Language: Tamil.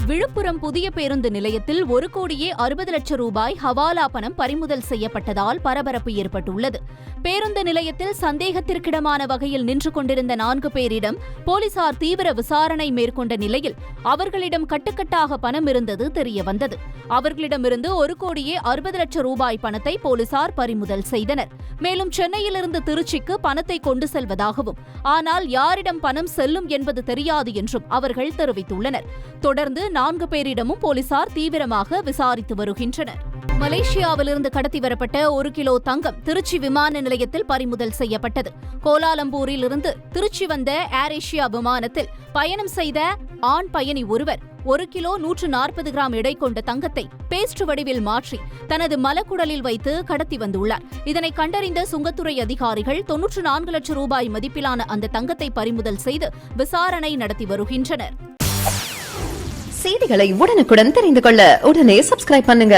விழுப்புரம் புதிய பேருந்து நிலையத்தில் 1,60,00,000 ரூபாய் ஹவாலா பணம் பறிமுதல் செய்யப்பட்டதால் பரபரப்பு ஏற்பட்டுள்ளது. பேருந்து நிலையத்தில் சந்தேகத்திற்கிடமான வகையில் நின்று கொண்டிருந்த 4 பேரிடம் போலீசார் தீவிர விசாரணை மேற்கொண்ட நிலையில் அவர்களிடம் கட்டுக்கட்டாக பணம் இருந்தது தெரியவந்தது. அவர்களிடமிருந்து 1,60,00,000 ரூபாய் பணத்தை போலீசார் பறிமுதல் செய்தனர். மேலும் சென்னையிலிருந்து திருச்சிக்கு பணத்தை கொண்டு செல்வதாகவும், ஆனால் யாரிடம் பணம் செல்லும் என்பது தெரியாது என்றும் அவர்கள் தெரிவித்துள்ளனர். தொடர்ந்து 4 பேரிடமும் போலீசார் தீவிரமாக விசாரித்து வருகின்றனர். மலேசியாவிலிருந்து கடத்தி வரப்பட்ட 1 கிலோ தங்கம் திருச்சி விமான நிலையத்தில் பறிமுதல் செய்யப்பட்டது. கோலாலம்பூரில் இருந்து திருச்சி வந்த ஏர் ஏசியா விமானத்தில் பயணம் செய்த ஆண் பயணி ஒருவர் 1 கிலோ 140 கிராம் எடை கொண்ட தங்கத்தை பேஸ்ட் வடிவில் மாற்றி தனது மலக்குடலில் வைத்து கடத்தி வந்துள்ளார். இதனை கண்டறிந்த சுங்கத்துறை அதிகாரிகள் 94 லட்சம் ரூபாய் மதிப்பிலான அந்த தங்கத்தை பறிமுதல் செய்து விசாரணை நடத்தி வருகின்றனர். செய்திகளை உடனுக்குடன் தெரிந்து கொள்ள உடனே சப்ஸ்கிரைப் பண்ணுங்க.